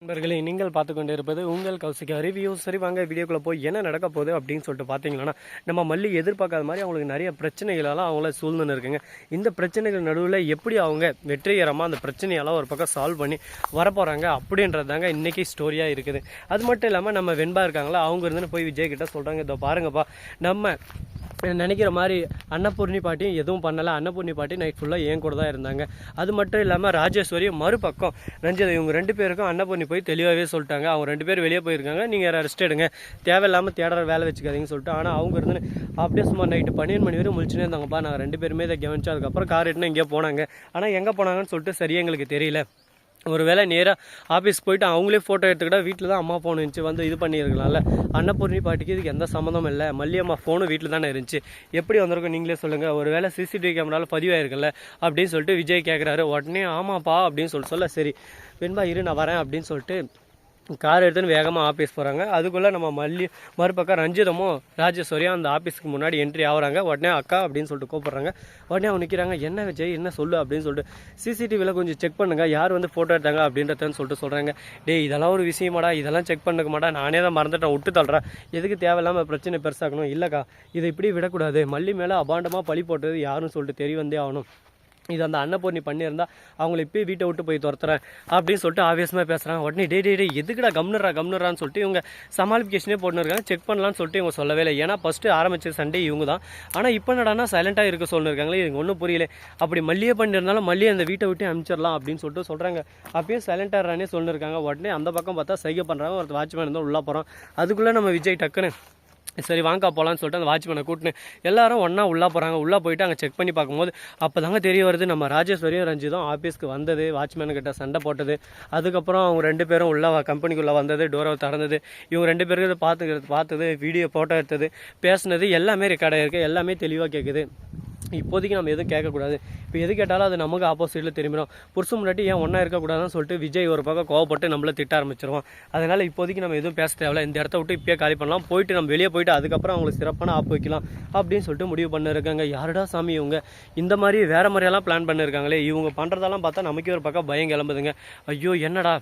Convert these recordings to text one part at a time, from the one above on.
நண்பர்களே, நீங்கள் பார்த்து கொண்டு இருப்பது உங்கள் கௌசிகா ரிவ்யூ. சரி வாங்க வீடியோக்குள்ளே போய் என்ன நடக்க போகுது அப்படின்னு சொல்லிட்டு பார்த்தீங்கன்னா, நம்ம மல்லி எதிர்பார்க்காத மாதிரி அவங்களுக்கு நிறைய பிரச்சனைகளெல்லாம் அவங்கள சூழ்ந்துன்னு இருக்குங்க. இந்த பிரச்சனைகள் நடுவில் எப்படி அவங்க வெற்றிகரமாக அந்த பிரச்சனையெல்லாம் ஒரு பக்கம் சால்வ் பண்ணி வரப்போகிறாங்க அப்படின்றது தாங்க இன்றைக்கி ஸ்டோரியாக இருக்குது. அது மட்டும் இல்லாமல் நம்ம வெண்பா இருக்காங்களா, அவங்க இருந்துன்னு போய் விஜய் கிட்ட சொல்கிறாங்க, இதோ பாருங்கப்பா, நம்ம நினைக்கிற மாதிரி அன்னபூர்ணி பாட்டியும் எதுவும் பண்ணலை. அன்னபூர்ணி பாட்டி நைட் ஃபுல்லாக ஏன் கூட தான் இருந்தாங்க. அது மட்டும் இல்லாமல் ராஜேஸ்வரியும் மறுபக்கம் ரஞ்சிதா, இவங்க ரெண்டு பேருக்கும் அன்னபூர்ணி போய் தெளிவாகவே சொல்லிட்டாங்க, அவங்க ரெண்டு பேரும் வெளியே போயிருக்காங்க, நீங்கள் ரெஸ்ட் எடுங்க, தேவையில்லாமல் தேடுற வேலை வச்சுக்காதீங்கன்னு சொல்லிட்டு. ஆனால் அவங்க இருந்து அப்படியே சும்மா நைட்டு 12 மணி வரை முழிச்சுனே இருந்தாங்கப்பா. நாங்கள் ரெண்டு பேருமே இதை கவனிச்சோம். அதுக்கப்புறம் கார் எட்டுனா எங்கேயோ போனாங்க. ஆனால் எங்கே போனாங்கன்னு சொல்லிட்டு சரியாக எங்களுக்கு தெரியல. ஒரு வேளை நேராக ஆஃபீஸ் போயிட்டு அவங்களே ஃபோட்டோ எடுத்துக்கிட்டால் வீட்டில் தான் அம்மா ஃபோன் இருந்துச்சு, வந்து இது பண்ணியிருக்கலாம்ல. அன்னபூர்ணி பாட்டிக்கு இதுக்கு எந்த சம்மந்தமும் இல்லை. மல்லியம்மா ஃபோனும் வீட்டில் தானே இருந்துச்சு, எப்படி வந்திருக்கும் நீங்களே சொல்லுங்கள். ஒரு வேளை சிசிடிவி கேமராவில் பதிவாயிருக்குல்ல அப்படின்னு சொல்லிட்டு விஜய் கேட்குறாரு. உடனே ஆமாப்பா அப்படின்னு சொல்ல, சரி வெண்பா இரு நான் வரேன் அப்படின்னு சொல்லிட்டு கார் எடுத்துன்னு வேகமாக ஆஃபீஸ் போகிறாங்க. அதுக்குள்ளே நம்ம மறுபக்கம் ரஞ்சிதமும் ராஜேஸ்வரியும் அந்த ஆஃபீஸுக்கு முன்னாடி என்ட்ரி ஆகுறாங்க. உடனே அக்கா அப்படின்னு சொல்லிட்டு கூப்பிட்றாங்க. உடனே அவங்க நிற்கிறாங்க, என்ன விஜய் என்ன சொல்லு அப்படின்னு சொல்லிட்டு. சிசிடிவியில் கொஞ்சம் செக் பண்ணுங்க, யார் வந்து ஃபோட்டோ எடுத்தாங்க அப்படின்றதுன்னு சொல்லிட்டு சொல்கிறாங்க. டேய் இதெல்லாம் ஒரு விஷயமாடா, இதெல்லாம் செக் பண்ணுக்க மாட்டா, நானே தான் மறந்துட்டேன், விட்டு தள்ளுறேன், எதுக்கு தேவையில்லாமல் பிரச்சனை பெருசாக்கணும். இல்லைக்கா இதை இப்படி விடக்கூடாது, மல்லி மேலே அபாண்டமாக பழி போட்டது யாருன்னு சொல்லிட்டு தெரிய வந்தே ஆகணும். இது அந்த அன்னபூர்ணி பண்ணியிருந்தா அவங்கள இப்போயே வீட்டை விட்டு போய் துரத்துறேன் அப்படின்னு சொல்லிட்டு ஆவேசமாக பேசுகிறாங்க. உடனே டே எதுக்குடா கம்னுறான்னு சொல்லிட்டு இவங்க சமாளிஃபிகேஷனே போட்டுருக்காங்க. செக் பண்ணலான்னு சொல்லிட்டு இவங்க சொல்லவே இல்லை. ஏன்னா ஃபஸ்ட்டு ஆரம்பிச்ச சண்டே இவங்க தான். ஆனால் இப்போ என்னடானா சைலண்ட்டாக இருக்க சொல்லியிருக்காங்களே, இவங்க ஒன்றும் புரியல. அப்படி மல்லியே பண்ணியிருந்தாலும் மல்லியை அந்த வீட்டை விட்டு அனுப்பிச்சிடலாம் அப்படின்னு சொல்லிட்டு சொல்கிறாங்க. அப்பயே சைலண்ட்டாக சொல்லியிருக்காங்க. உடனே அந்த பக்கம் பார்த்தா சைகை பண்ணுறாங்க. ஒரு வாட்ச்மேன் இருந்தால் உள்ளே போகிறோம். அதுக்குள்ளே நம்ம விஜய் டக்குன்னு சரி வாங்கா போகலான்னு சொல்லிட்டு அந்த வாட்ச்மேனை கூட்டின்னு எல்லாரும் ஒன்றா உள்ளே போகிறாங்க. உள்ளே போயிட்டு அங்கே செக் பண்ணி பார்க்கும்போது அப்போ தாங்க தெரிய வருது, நம்ம ராஜேஸ்வரியும் ரஞ்சிதும் ஆஃபீஸ்க்கு வந்தது, வாட்ச்மேனுக்கிட்ட சண்டை போட்டது. அதுக்கப்புறம் அவங்க ரெண்டு பேரும் உள்ளே கம்பெனிக்குள்ளே வந்தது, டோரை திறந்தது, இவங்க ரெண்டு பேருக்கு பார்த்தது, வீடியோ ஃபோட்டோ எடுத்தது, பேசுனது எல்லாமே ரெக்கார்ட் ஆகிருக்கு, எல்லாமே தெளிவாக கேட்குது. இப்போதைக்கு நம்ம எதுவும் கேட்கக்கூடாது. இப்போ எது கேட்டாலும் அது நமக்கு ஆப்போசிட்டில் திரும்பிடும். புருஷன் முன்னாடி ஏன் ஒன்றா இருக்கக்கூடாதுன்னு சொல்லிட்டு விஜய் ஒரு பக்கம் கோவப்பட்டு நம்மளை திட்ட ஆரம்பிச்சிருவோம். அதனால் இப்போதைக்கு நம்ம எதுவும் பேச தேவையில்ல, இந்த இடத்த விட்டு இப்போயே காலி பண்ணலாம், போயிட்டு நம்ம வெளியே போயிட்டு அதுக்கப்புறம் அவங்களுக்கு சிறப்பான ஆப்பு வைக்கலாம் அப்படின்னு சொல்லிட்டு முடிவு பண்ணிருக்காங்க. யாருடா சாமி இவங்க இந்த மாதிரி வேறு மாதிரியெல்லாம் பிளான் பண்ணியிருக்காங்களே, இவங்க பண்ணுறதெல்லாம் பார்த்தா நமக்கே ஒரு பக்கம் பயம் கிளம்புதுங்க. ஐயோ என்னடா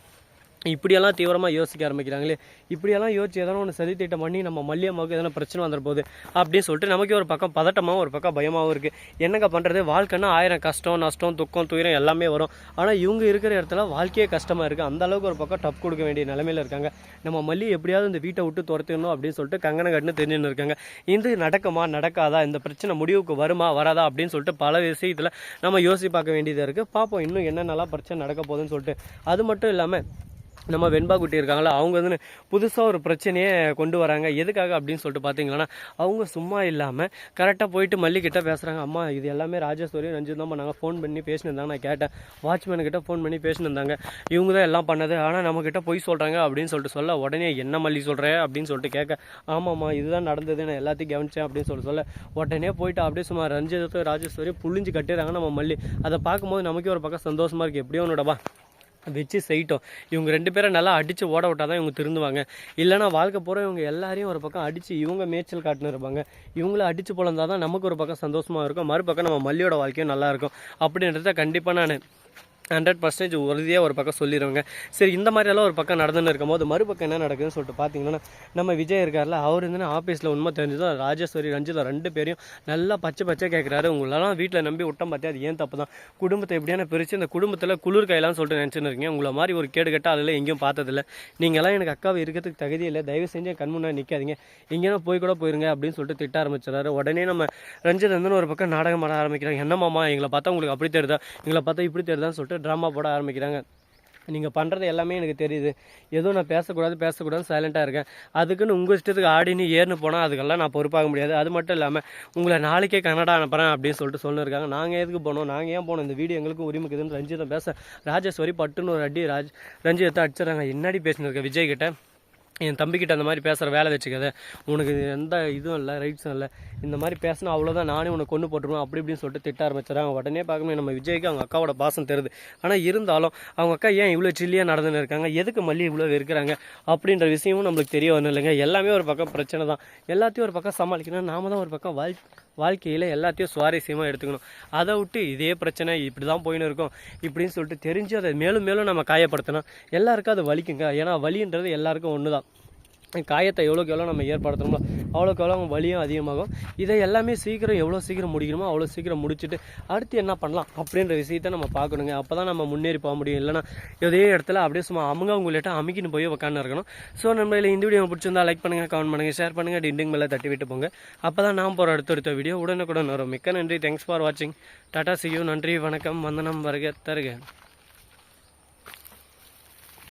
இப்படியெல்லாம் தீவிரமாக யோசிக்க ஆரம்பிக்கிறாங்களே, இப்படியெல்லாம் யோசிச்சு எதனா ஒன்று சதி திட்டம் பண்ணி நம்ம மல்லியம்மாவுக்கு எதனா பிரச்சனை வந்துட போகுது அப்படின்னு சொல்லிட்டு நமக்கே ஒரு பக்கம் பதட்டமாகவும் ஒரு பக்கம் பயமாகவும் இருக்குது. என்னங்க பண்ணுறது, வாழ்க்கைன்னா 1000 கஷ்டம் நஷ்டம் துக்கம் துயரம் எல்லாமே வரும். ஆனால் இவங்க இருக்கிற இடத்துல வாழ்க்கையே கஷ்டமாக இருக்குது. அந்த அளவுக்கு ஒரு பக்கம் டப் கொடுக்க வேண்டிய நிலைமையில் இருக்காங்க. நம்ம மல்லி எப்படியாவது இந்த வீட்டை விட்டு துரத்திடணும் அப்படின்னு சொல்லிட்டு கங்கணம் கட்டுன்னு தெரிஞ்சுன்னு இருக்காங்க. இது நடக்குமா நடக்காதா, இந்த பிரச்சனை முடிவுக்கு வருமா வராதா அப்படின்னு சொல்லிட்டு பல விஷயத்தில் நம்ம யோசிச்சு பார்க்க வேண்டியதாக இருக்குது. பார்ப்போம் இன்னும் என்னென்னலாம் பிரச்சனை நடக்க போகுதுன்னு சொல்லிட்டு. அது மட்டும் இல்லாமல் நம்ம வெண்பா குட்டி இருக்காங்களா, அவங்க வந்து புதுசாக ஒரு பிரச்சனையே கொண்டு வராங்க. எதுக்காக அப்படின்னு சொல்லிட்டு பார்த்தீங்கன்னா, அவங்க சும்மா இல்லாமல் கரெக்டாக போயிட்டு மல்லிக்கிட்ட பேசுகிறாங்க. அம்மா இது எல்லாமே ராஜேஸ்வரியும் ரஞ்சித் தான் நாங்கள் ஃபோன் பண்ணி பேசினிருந்தாங்க, நான் கேட்டேன், வாட்ச்மேனுக்கிட்ட ஃபோன் பண்ணி பேசினிருந்தாங்க, இவங்க தான் எல்லாம் பண்ணது, ஆனால் நம்மக்கிட்ட போய் சொல்கிறாங்க அப்படின்னு சொல்லிட்டு சொல்ல, உடனே என்ன மல்லி சொல்கிறேன் அப்படின்னு சொல்லிட்டு கேட்க, ஆமாம்மா இதுதான் நடந்தது, நான் எல்லாத்தையும் கவனிச்சேன் அப்படின்னு சொல்ல உடனே போயிட்டு அப்படியே சும்மா ரஞ்சித்தும் ராஜேஸ்வரியும் புழிஞ்சு கட்டிடுறாங்க நம்ம மல்லி. அதை பார்க்கும்போது நமக்கே ஒரு பக்கம் சந்தோஷமாக இருக்குது. எப்படியோ ஒன்றுடவா வச்சு செய்யிட்டோம், இவங்க ரெண்டு பேரை நல்லா அடித்து ஓட விட்டால் தான் இவங்க திருந்துவாங்க. இல்லைனா வாழ்க்கை போகிற இவங்க எல்லாரையும் ஒரு பக்கம் அடித்து இவங்க மேய்ச்சல் காட்டுன்னு இருப்பாங்க. இவங்கள அடித்து போலந்தால் தான் நமக்கு ஒரு பக்கம் சந்தோஷமாக இருக்கும், மறுபக்கம் நம்ம மல்லியோட வாழ்க்கையும் நல்லாயிருக்கும் அப்படின்றத கண்டிப்பாக நான் 100% உறுதியாக ஒரு பக்கம் சொல்லிடுவாங்க. சரி இந்த மாதிரியெல்லாம் ஒரு பக்கம் நடந்துன்னு இருக்கும்போது மறுபக்கம் என்ன நடக்குதுன்னு சொல்லிட்டு பார்த்தீங்கன்னா, நம்ம விஜய் இருக்கார்ல, அவர் இருந்துன்னு ஆஃபீஸில் உண்மை தெரிஞ்சதும் ராஜேஸ்வரி ரஞ்சிதா ரெண்டு பேரையும் நல்லா பச்சை கேட்குறாரு. உங்களெல்லாம் வீட்டில் நம்பி விட்டம் பார்த்தியா, அது ஏன் தப்பு தான், குடும்பத்தை எப்படியான பிரித்து இந்த குடும்பத்தில் குளிர் கையெல்லாம் சொல்லிட்டு நினச்சின்னு இருக்கீங்க, உங்களை மாதிரி ஒரு கேடு கட்ட அதில் எங்கேயும் பார்த்ததில்ல, நீங்கள்லாம் எனக்கு அக்காவை இருக்கிறதுக்கு தகுதி இல்லை, தயவு செஞ்சு கண் முன்னாடி நிற்காதீங்க, எங்கேனா போய் கூட போயிருங்க அப்படின்னு சொல்லிட்டு திட்ட ஆரம்பிச்சிடறாரு. உடனே நம்ம ரஞ்சித் வந்து ஒரு பக்கம் நாடகம் ஆட ஆரம்பிக்கிறாங்க. என்னமாமா எங்களை பார்த்தா உங்களுக்கு அப்படி தெரியுதா, எங்களை பார்த்தா இப்படி தெரியுதான்னு சொல்லிட்டு ட்ராமா போட ஆரம்பிக்கிறாங்க. நீங்கள் பண்ணுறது எல்லாமே எனக்கு தெரியுது, எதுவும் நான் பேசக்கூடாது சைலண்ட்டாக இருக்கேன், அதுக்குன்னு உங்கள் இஷ்டத்துக்கு ஆடின்னு ஏறுன்னு போனால் அதுக்கெல்லாம் நான் பொறுப்பாக முடியாது. அது மட்டும் இல்லாமல் உங்களை நாளைக்கே கனடா அனுப்புகிறேன் அப்படின்னு சொல்லிட்டு சொல்லியிருக்காங்க. நாங்கள் எதுக்கு போனோம், நாங்கள் ஏன் போனோம், இந்த வீடியோ எங்களுக்கும் உரிமைக்குதுன்னு ரஞ்சிதம் பேச ராஜேஸ்வரி பட்டுன்னு ஒரு அடி ரஞ்சிதத்தை அடிச்சிடறாங்க. என்னடி பேசினிருக்க விஜய் கிட்ட, என் தம்பிக்கிட்ட அந்த மாதிரி பேசுகிற வேலை வச்சுக்காத, உனக்கு எந்த இதுவும் இல்லை ரைட்ஸும் இல்லை, இந்த மாதிரி பேசினா அவ்வளோதான், நானே உனக்கு கொண்டு போட்டுருவேன் அப்படி இப்படின்னு சொல்லிட்டு திட்ட ஆரம்பிச்சிடறாங்க. உடனே பார்க்கணும் நம்ம விஜய்க்கு அவங்க அக்காவோட பாசம் தெரியுது. ஆனால் இருந்தாலும் அவங்க அக்கா ஏன் இவ்வளோ சில்லியாக நடந்துன்னு இருக்காங்க, எதுக்கு மல்லி இவ்வளோ இருக்கிறாங்க அப்படின்ற விஷயமும் நம்மளுக்கு தெரிய வரணும் இல்லைங்க. எல்லாமே ஒரு பக்கம் பிரச்சனை தான், எல்லாத்தையும் ஒரு பக்கம் சமாளிக்கணும், நாம தான் ஒரு பக்கம் வாழ்க்கையில் எல்லாத்தையும் சுவாரஸ்யமாக எடுத்துக்கணும். அதை விட்டு இதே பிரச்சனை இப்படி தான் போயின்னு இருக்கும் இப்படின்னு சொல்லிட்டு தெரிஞ்சு அதை மேலும் மேலும் நம்ம காயப்படுத்தணும். எல்லாருக்கும் அது வலிக்குங்க. ஏன்னா வலின்றது எல்லாருக்கும் ஒன்று தான். காயத்தை எவ்வளோக்கு எவ்வளோ நம்ம ஏற்படுத்தணுமோ அவ்வளோக்கு எவ்வளோ வலியும் அதிகமாகும். இதை எல்லாமே சீக்கிரம் எவ்வளோ சீக்கிரம் முடிக்கணுமோ அவ்வளோ சீக்கிரம் முடிச்சுட்டு அடுத்து என்ன பண்ணலாம் அப்படின்ற விஷயத்தை நம்ம பார்க்கணுங்க. அப்போ தான் நம்ம முன்னேறி போக முடியும். இல்லைனா இதே இடத்துல அப்படியே சும்மா அவங்கள்ட்ட அமுக்கின்னு போய் உட்காந்து இருக்கணும். ஸோ நம்ம இந்த வீடியோ பிடிச்சிருந்தா லைக் பண்ணுங்கள், கமெண்ட் பண்ணுங்கள், ஷேர் பண்ணுங்கள், டிண்டிங் மேலே தட்டி விட்டு போங்க. அப்போ தான் நான் போகிற அடுத்த வீடியோ உடனுக்குடன் வரும். மிக்க நன்றி. தேங்க்ஸ் ஃபார் வாட்சிங். Tata, see you. நன்றி, வணக்கம், வந்தனம், வருக, தருக.